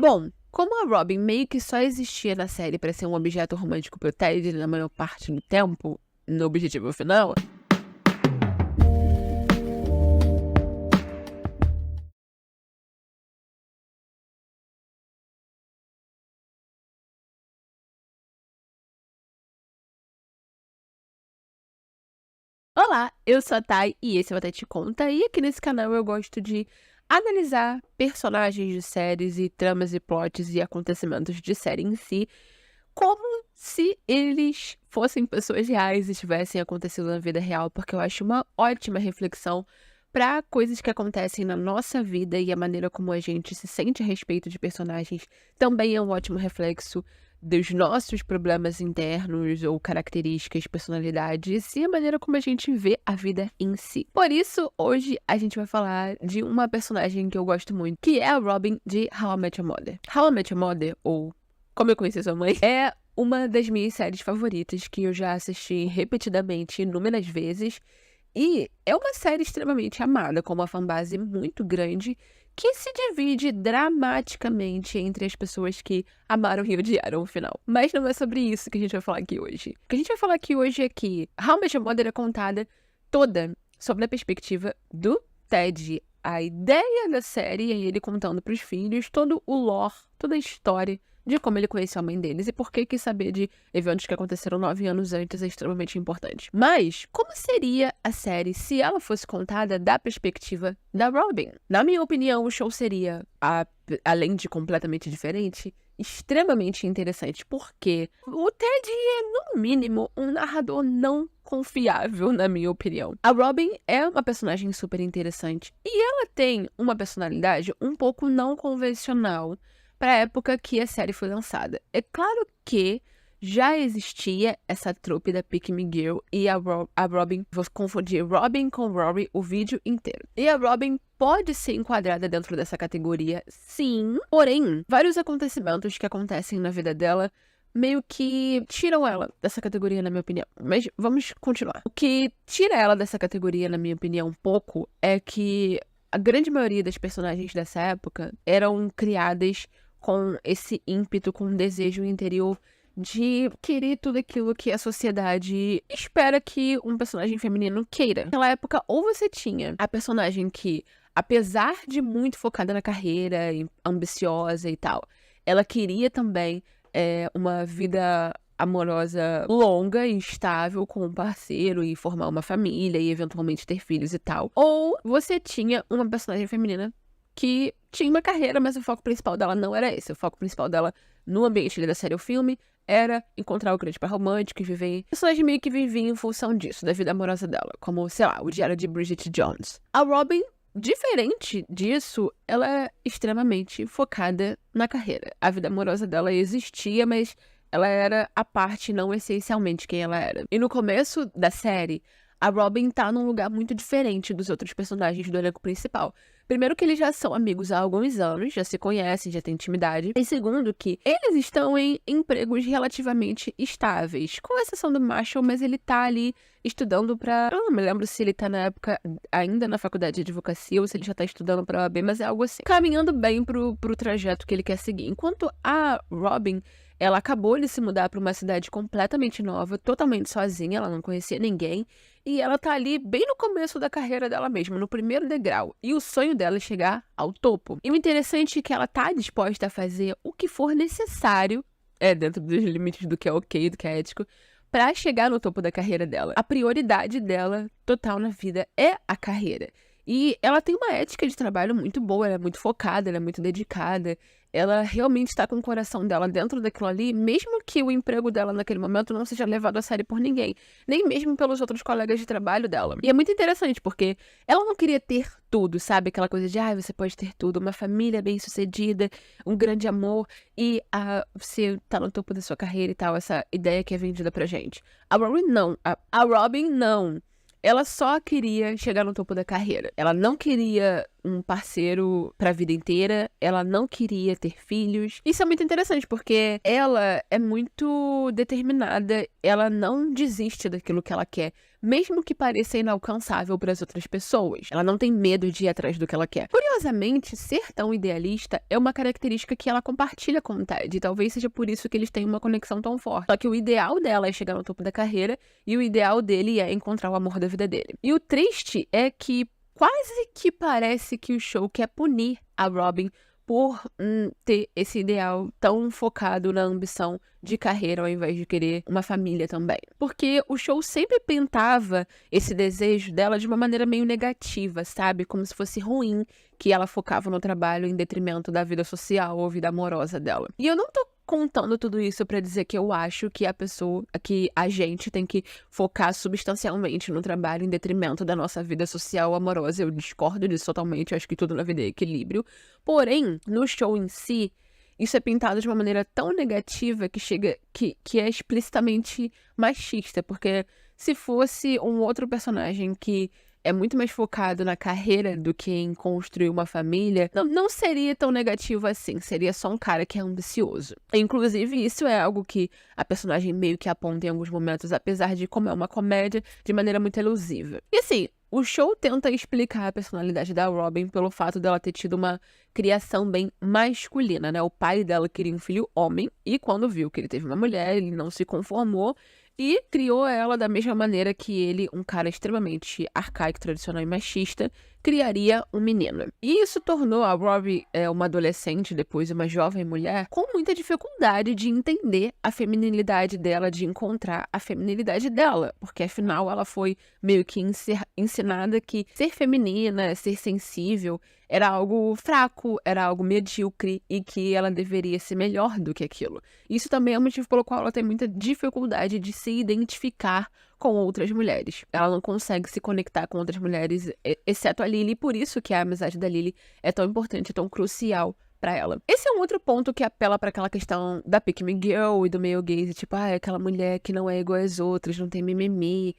Bom, como a Robin meio que só existia na série pra ser um objeto romântico pro Ted na maior parte do tempo, no objetivo final. Olá, eu sou a Thay e esse é o Thay Te Conta, e aqui nesse canal eu gosto de analisar personagens de séries e tramas e plots e acontecimentos de série em si, como se eles fossem pessoas reais e tivessem acontecido na vida real, porque eu acho uma ótima reflexão para coisas que acontecem na nossa vida e a maneira como a gente se sente a respeito de personagens também é um ótimo reflexo dos nossos problemas internos ou características, personalidades e a maneira como a gente vê a vida em si. Por isso, hoje a gente vai falar de uma personagem que eu gosto muito, que é a Robin de How I Met Your Mother. How I Met Your Mother, ou Como Eu Conheci Sua Mãe, é uma das minhas séries favoritas que eu já assisti repetidamente inúmeras vezes. E é uma série extremamente amada, com uma fanbase muito grande, que se divide dramaticamente entre as pessoas que amaram e odiaram o final. Mas não é sobre isso que a gente vai falar aqui hoje. O que a gente vai falar aqui hoje é que How I Met Your Mother é contada toda sob a perspectiva do Ted. A ideia da série é ele contando para os filhos todo o lore, toda a história de como ele conheceu a mãe deles e por que saber de eventos que aconteceram 9 anos antes é extremamente importante. Mas, como seria a série se ela fosse contada da perspectiva da Robin? Na minha opinião, o show seria, além de completamente diferente, extremamente interessante, porque o Ted é, no mínimo, um narrador não confiável, na minha opinião. A Robin é uma personagem super interessante e ela tem uma personalidade um pouco não convencional para a época que a série foi lançada. É claro que já existia essa trupe da Pick Me Girl e a Robin, vou confundir Robin com Rory o vídeo inteiro. E a Robin pode ser enquadrada dentro dessa categoria, sim, porém, vários acontecimentos que acontecem na vida dela meio que tiram ela dessa categoria, na minha opinião. Mas vamos continuar. O que tira ela dessa categoria, na minha opinião, um pouco, é que a grande maioria das personagens dessa época eram criadas com esse ímpeto, com um desejo interior de querer tudo aquilo que a sociedade espera que um personagem feminino queira. Naquela época, ou você tinha a personagem que, apesar de muito focada na carreira, e ambiciosa e tal, ela queria também uma vida amorosa longa e estável com um parceiro e formar uma família e eventualmente ter filhos e tal. Ou você tinha uma personagem feminina que tinha uma carreira, mas o foco principal dela não era esse. O foco principal dela no ambiente da série ou filme era encontrar o grande par romântico e viver. A personagem meio que vivia em função disso, da vida amorosa dela, como, sei lá, o diário de Bridget Jones. A Robin, diferente disso, ela é extremamente focada na carreira. A vida amorosa dela existia, mas ela era a parte, não essencialmente quem ela era. E no começo da série, a Robin tá num lugar muito diferente dos outros personagens do elenco principal. Primeiro que eles já são amigos há alguns anos, já se conhecem, já têm intimidade. E segundo que eles estão em empregos relativamente estáveis. Com exceção do Marshall, mas ele tá ali estudando pra... Eu não me lembro se ele tá na época ainda na faculdade de advocacia ou se ele já tá estudando pra OAB, mas é algo assim. Caminhando bem pro trajeto que ele quer seguir. Enquanto a Robin, ela acabou de se mudar pra uma cidade completamente nova, totalmente sozinha, ela não conhecia ninguém. E ela tá ali bem no começo da carreira dela mesma, no primeiro degrau. E o sonho dela é chegar ao topo. E o interessante é que ela tá disposta a fazer o que for necessário, dentro dos limites do que é ok, do que é ético, pra chegar no topo da carreira dela. A prioridade dela, total na vida, é a carreira. E ela tem uma ética de trabalho muito boa, ela é muito focada, ela é muito dedicada. Ela realmente está com o coração dela dentro daquilo ali, mesmo que o emprego dela naquele momento não seja levado a sério por ninguém, nem mesmo pelos outros colegas de trabalho dela. E é muito interessante, porque ela não queria ter tudo, sabe? Aquela coisa de, você pode ter tudo, uma família bem-sucedida, um grande amor, e você tá no topo da sua carreira e tal, essa ideia que é vendida pra gente. A Robin não. A Robin não. Ela só queria chegar no topo da carreira. Ela não queria um parceiro pra vida inteira, ela não queria ter filhos. Isso é muito interessante, porque ela é muito determinada, ela não desiste daquilo que ela quer, mesmo que pareça inalcançável para as outras pessoas. Ela não tem medo de ir atrás do que ela quer. Curiosamente, ser tão idealista é uma característica que ela compartilha com o Ted, e talvez seja por isso que eles têm uma conexão tão forte. Só que o ideal dela é chegar no topo da carreira, e o ideal dele é encontrar o amor da vida dele. E o triste é que quase que parece que o show quer punir a Robin por ter esse ideal tão focado na ambição de carreira ao invés de querer uma família também. Porque o show sempre pintava esse desejo dela de uma maneira meio negativa, sabe? Como se fosse ruim que ela focava no trabalho em detrimento da vida social ou vida amorosa dela. E eu não tô contando tudo isso pra dizer que eu acho que a gente tem que focar substancialmente no trabalho em detrimento da nossa vida social amorosa. Eu discordo disso totalmente, eu acho que tudo na vida é equilíbrio. Porém, no show em si, isso é pintado de uma maneira tão negativa que é explicitamente machista, porque se fosse um outro personagem que é muito mais focado na carreira do que em construir uma família, não seria tão negativo assim, seria só um cara que é ambicioso. Inclusive, isso é algo que a personagem meio que aponta em alguns momentos, apesar de, como é uma comédia, de maneira muito elusiva. E assim, o show tenta explicar a personalidade da Robin pelo fato dela ter tido uma criação bem masculina, né? O pai dela queria um filho homem, e quando viu que ele teve uma mulher, ele não se conformou e criou ela da mesma maneira que ele, um cara extremamente arcaico, tradicional e machista, criaria um menino. E isso tornou a Robin uma adolescente, depois uma jovem mulher, com muita dificuldade de entender a feminilidade dela, de encontrar a feminilidade dela, porque afinal ela foi meio que ensinada que ser feminina, ser sensível, era algo fraco, era algo medíocre e que ela deveria ser melhor do que aquilo. Isso também é o motivo pelo qual ela tem muita dificuldade de se identificar com outras mulheres. Ela não consegue se conectar com outras mulheres, exceto a Lily, e por isso que a amizade da Lily é tão importante, tão crucial pra ela. Esse é um outro ponto que apela pra aquela questão da pick me girl e do male gaze, tipo, é aquela mulher que não é igual às outras, não tem mimimi,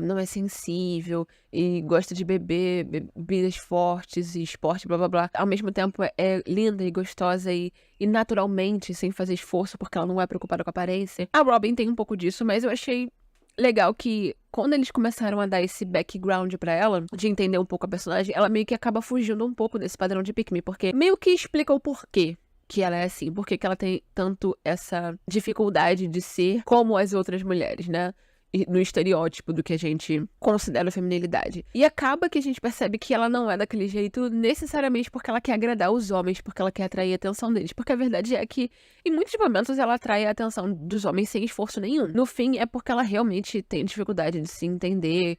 não é sensível e gosta de beber bebidas fortes e esporte, blá blá blá. Ao mesmo tempo é linda e gostosa e naturalmente, sem fazer esforço, porque ela não é preocupada com a aparência. A Robin tem um pouco disso, mas eu achei legal que quando eles começaram a dar esse background pra ela, de entender um pouco a personagem, ela meio que acaba fugindo um pouco desse padrão de pick me, porque meio que explica o porquê que ela é assim, porque que ela tem tanto essa dificuldade de ser como as outras mulheres, né? No estereótipo do que a gente considera feminilidade. E acaba que a gente percebe que ela não é daquele jeito necessariamente porque ela quer agradar os homens, porque ela quer atrair a atenção deles. Porque a verdade é que, em muitos momentos, ela atrai a atenção dos homens sem esforço nenhum. No fim, é porque ela realmente tem dificuldade de se entender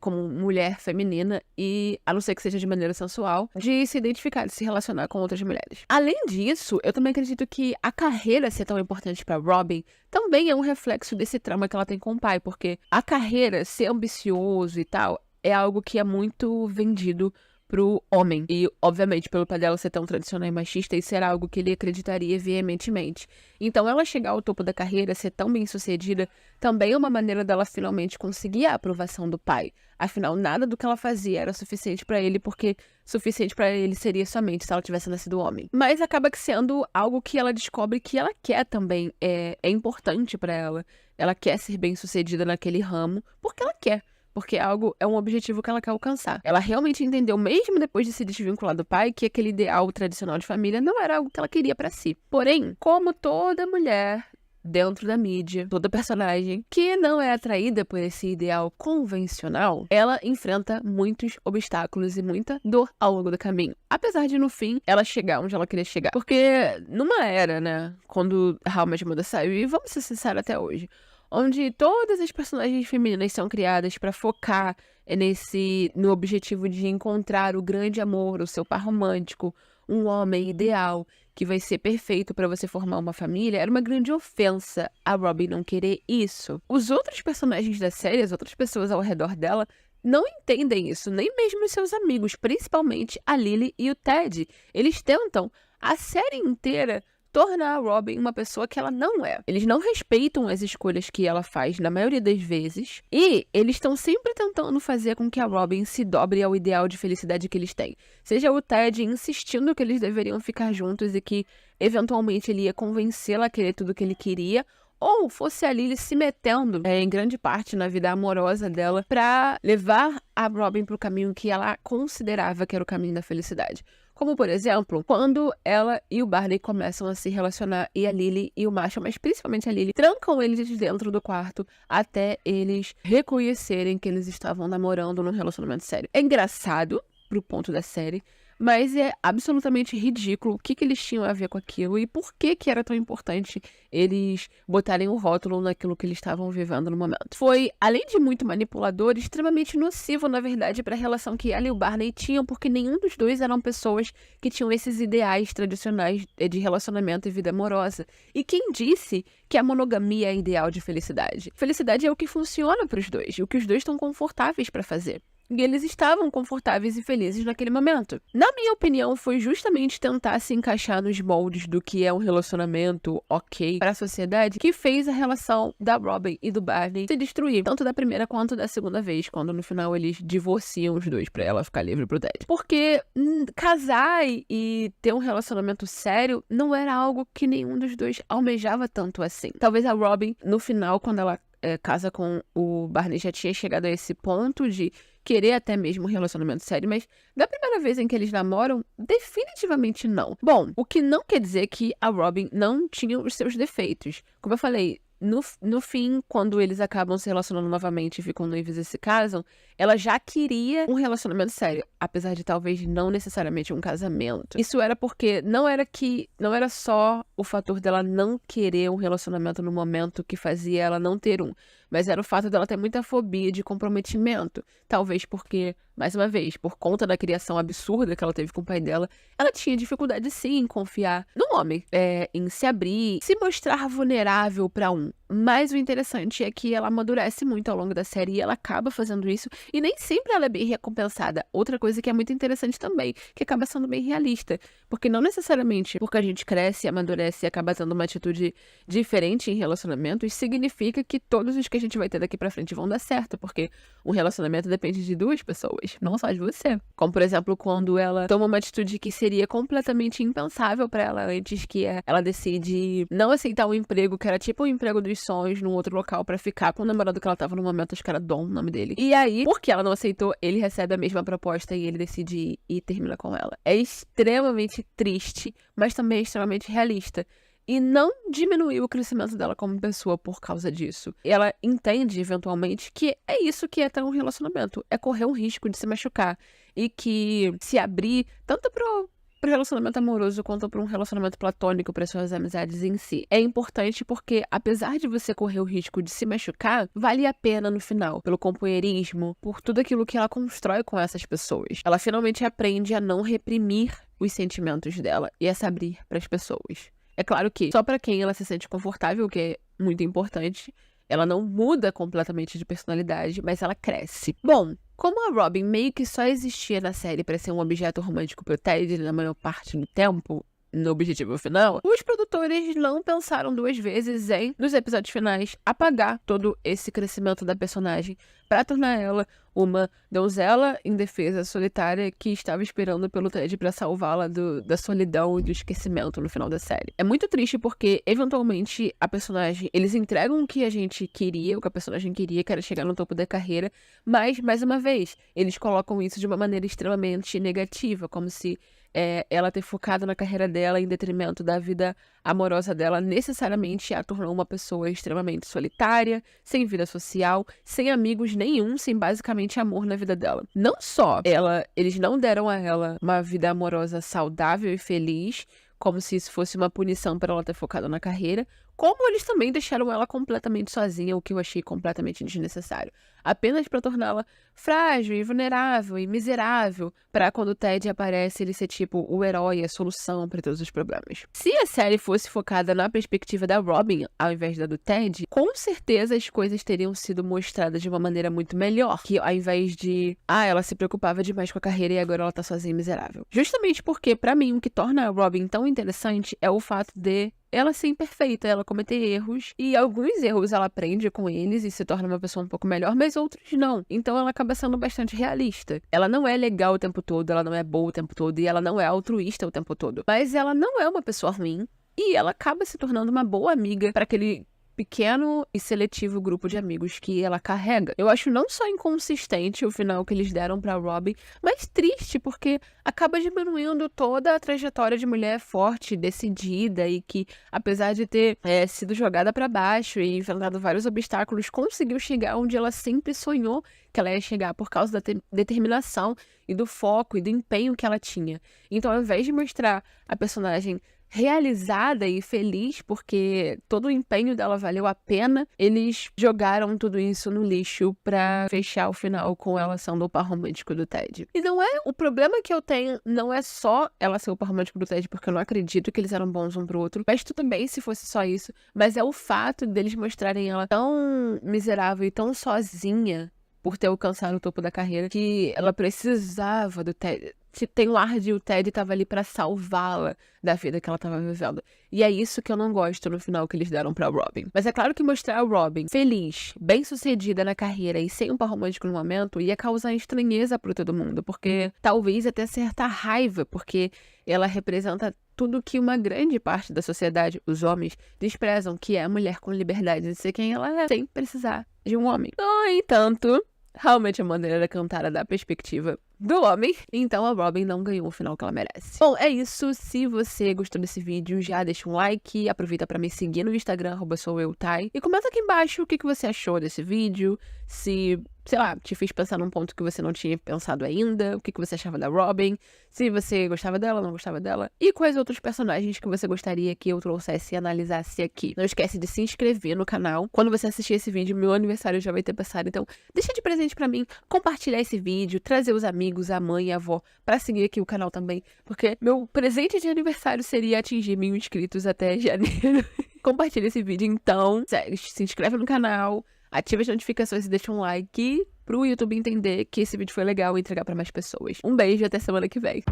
como mulher feminina e, a não ser que seja de maneira sensual, de se identificar, de se relacionar com outras mulheres. Além disso, eu também acredito que a carreira ser tão importante pra Robin também é um reflexo desse trauma que ela tem com o pai, porque a carreira, ser ambicioso e tal, é algo que é muito vendido pro homem. E, obviamente, pelo pai dela ser tão tradicional e machista, isso era algo que ele acreditaria veementemente. Então, ela chegar ao topo da carreira, ser tão bem-sucedida, também é uma maneira dela finalmente conseguir a aprovação do pai. Afinal, nada do que ela fazia era suficiente pra ele, porque suficiente pra ele seria somente se ela tivesse nascido homem. Mas acaba que sendo algo que ela descobre que ela quer também, é importante pra ela. Ela quer ser bem-sucedida naquele ramo, porque ela quer. Porque é um objetivo que ela quer alcançar. Ela realmente entendeu, mesmo depois de se desvincular do pai, que aquele ideal tradicional de família não era algo que ela queria pra si. Porém, como toda mulher dentro da mídia, toda personagem que não é atraída por esse ideal convencional, ela enfrenta muitos obstáculos e muita dor ao longo do caminho. Apesar de, no fim, ela chegar onde ela queria chegar. Porque numa era, né, quando How I Met Your Mother saiu, e vamos ser sinceros até hoje, onde todas as personagens femininas são criadas para focar no objetivo de encontrar o grande amor, o seu par romântico, um homem ideal que vai ser perfeito para você formar uma família, era uma grande ofensa a Robin não querer isso. Os outros personagens da série, as outras pessoas ao redor dela, não entendem isso, nem mesmo os seus amigos, principalmente a Lily e o Ted. Eles tentam a série inteira tornar a Robin uma pessoa que ela não é. Eles não respeitam as escolhas que ela faz na maioria das vezes, e eles estão sempre tentando fazer com que a Robin se dobre ao ideal de felicidade que eles têm. Seja o Ted insistindo que eles deveriam ficar juntos e que, eventualmente, ele ia convencê-la a querer tudo que ele queria, ou fosse a Lily se metendo em grande parte na vida amorosa dela pra levar a Robin pro caminho que ela considerava que era o caminho da felicidade. Como, por exemplo, quando ela e o Barney começam a se relacionar e a Lily e o Marshall, mas principalmente a Lily, trancam eles dentro do quarto até eles reconhecerem que eles estavam namorando num relacionamento sério. É engraçado pro ponto da série, mas é absolutamente ridículo o que eles tinham a ver com aquilo e por que era tão importante eles botarem o rótulo naquilo que eles estavam vivendo no momento. Foi, além de muito manipulador, extremamente nocivo, na verdade, para a relação que ela e o Barney tinham, porque nenhum dos dois eram pessoas que tinham esses ideais tradicionais de relacionamento e vida amorosa. E quem disse que a monogamia é ideal de felicidade? Felicidade é o que funciona para os dois, o que os dois estão confortáveis para fazer. E eles estavam confortáveis e felizes naquele momento. Na minha opinião, foi justamente tentar se encaixar nos moldes do que é um relacionamento ok para a sociedade que fez a relação da Robin e do Barney se destruir, tanto da primeira quanto da segunda vez, quando no final eles divorciam os dois para ela ficar livre pro Ted. Porque casar e ter um relacionamento sério não era algo que nenhum dos dois almejava tanto assim. Talvez a Robin, no final, quando ela casa com o Barney, já tinha chegado a esse ponto de querer até mesmo um relacionamento sério, mas da primeira vez em que eles namoram, definitivamente não. Bom, o que não quer dizer que a Robin não tinha os seus defeitos. Como eu falei, no fim, quando eles acabam se relacionando novamente e ficam noivos e se casam, ela já queria um relacionamento sério, apesar de talvez não necessariamente um casamento. Isso era porque não era só o fator dela não querer um relacionamento no momento que fazia ela não ter um, mas era o fato dela ter muita fobia de comprometimento. Talvez porque, mais uma vez, por conta da criação absurda que ela teve com o pai dela, ela tinha dificuldade sim em confiar no homem, em se abrir, se mostrar vulnerável para um. Mas o interessante é que ela amadurece muito ao longo da série e ela acaba fazendo isso, e nem sempre ela é bem recompensada. Outra coisa que é muito interessante também, que acaba sendo bem realista, porque não necessariamente porque a gente cresce, amadurece e acaba tendo uma atitude diferente em relacionamentos, significa que todos os que a gente vai ter daqui pra frente vão dar certo, porque um relacionamento depende de duas pessoas, não só de você. Como, por exemplo, quando ela toma uma atitude que seria completamente impensável pra ela antes, que é ela decide não aceitar um emprego que era tipo o emprego dos sonhos num outro local pra ficar com o namorado que ela tava no momento, acho que era Dom o nome dele. E aí, porque ela não aceitou, ele recebe a mesma proposta e ele decide ir e termina com ela. É extremamente triste, mas também é extremamente realista. E não diminuiu o crescimento dela como pessoa por causa disso. Ela entende, eventualmente, que é isso que é ter um relacionamento. É correr um risco de se machucar. E que se abrir tanto pro relacionamento amoroso quanto para um relacionamento platônico, para suas amizades em si. É importante porque, apesar de você correr o risco de se machucar, vale a pena no final, pelo companheirismo, por tudo aquilo que ela constrói com essas pessoas. Ela finalmente aprende a não reprimir os sentimentos dela e a se abrir para as pessoas. É claro que só para quem ela se sente confortável, o que é muito importante, ela não muda completamente de personalidade, mas ela cresce. Bom, como a Robin meio que só existia na série para ser um objeto romântico pro Ted na maior parte do tempo, no objetivo final, os produtores não pensaram duas vezes em, nos episódios finais, apagar todo esse crescimento da personagem para tornar ela uma donzela indefesa, solitária, que estava esperando pelo Ted para salvá-la da solidão e do esquecimento no final da série. É muito triste porque, eventualmente, a personagem, eles entregam o que a gente queria, o que a personagem queria, que era chegar no topo da carreira, mas, mais uma vez, eles colocam isso de uma maneira extremamente negativa, como se ela ter focado na carreira dela em detrimento da vida amorosa dela necessariamente a tornou uma pessoa extremamente solitária, sem vida social, sem amigos nenhum, sem basicamente amor na vida dela. Não só eles não deram a ela uma vida amorosa saudável e feliz, como se isso fosse uma punição para ela ter focado na carreira, como eles também deixaram ela completamente sozinha, o que eu achei completamente desnecessário. Apenas pra torná-la frágil e vulnerável e miserável, pra quando o Ted aparece ele ser tipo o herói, a solução pra todos os problemas. Se a série fosse focada na perspectiva da Robin, ao invés da do Ted, com certeza as coisas teriam sido mostradas de uma maneira muito melhor, que ao invés de, ela se preocupava demais com a carreira e agora ela tá sozinha e miserável. Justamente porque, pra mim, o que torna a Robin tão interessante é o fato de ela ser imperfeita, ela cometer erros, e alguns erros ela aprende com eles e se torna uma pessoa um pouco melhor, mas outros não. Então ela acaba sendo bastante realista. Ela não é legal o tempo todo, ela não é boa o tempo todo, e ela não é altruísta o tempo todo. Mas ela não é uma pessoa ruim, e ela acaba se tornando uma boa amiga para aquele pequeno e seletivo grupo de amigos que ela carrega. Eu acho não só inconsistente o final que eles deram pra Robin, mas triste, porque acaba diminuindo toda a trajetória de mulher forte, decidida e que, apesar de ter sido jogada pra baixo e enfrentado vários obstáculos, conseguiu chegar onde ela sempre sonhou que ela ia chegar por causa da determinação e do foco e do empenho que ela tinha. Então, ao invés de mostrar a personagem realizada e feliz porque todo o empenho dela valeu a pena, eles jogaram tudo isso no lixo pra fechar o final com ela sendo o par romântico do Ted. E não é... O problema que eu tenho não é só ela ser o par romântico do Ted, porque eu não acredito que eles eram bons um pro outro, mas tudo bem se fosse só isso, mas é o fato deles mostrarem ela tão miserável e tão sozinha por ter alcançado o topo da carreira, que ela precisava do Ted. Tem o ar de o Ted tava ali pra salvá-la da vida que ela tava vivendo. E é isso que eu não gosto no final que eles deram pra Robin. Mas é claro que mostrar a Robin feliz, bem-sucedida na carreira e sem um par romântico no momento ia causar estranheza pra todo mundo, porque talvez até certa raiva, porque ela representa tudo que uma grande parte da sociedade, os homens, desprezam, que é a mulher com liberdade de ser quem ela é, sem precisar de um homem. No entanto, realmente a maneira era cantada da perspectiva do homem, então a Robin não ganhou o final que ela merece. Bom, é isso. Se você gostou desse vídeo, já deixa um like, aproveita pra me seguir no Instagram, @soueutai, e comenta aqui embaixo o que você achou desse vídeo, se, sei lá, te fez pensar num ponto que você não tinha pensado ainda, o que você achava da Robin, se você gostava dela, não gostava dela, e quais outros personagens que você gostaria que eu trouxesse e analisasse aqui. Não esquece de se inscrever no canal. Quando você assistir esse vídeo, meu aniversário já vai ter passado, então deixa de presente pra mim, compartilhar esse vídeo, trazer os amigos, a mãe e a avó pra seguir aqui o canal também, porque meu presente de aniversário seria atingir 1000 inscritos até janeiro. Compartilha esse vídeo então, se inscreve no canal, ativa as notificações e deixa um like pro YouTube entender que esse vídeo foi legal e entregar pra mais pessoas. Um beijo e até semana que vem.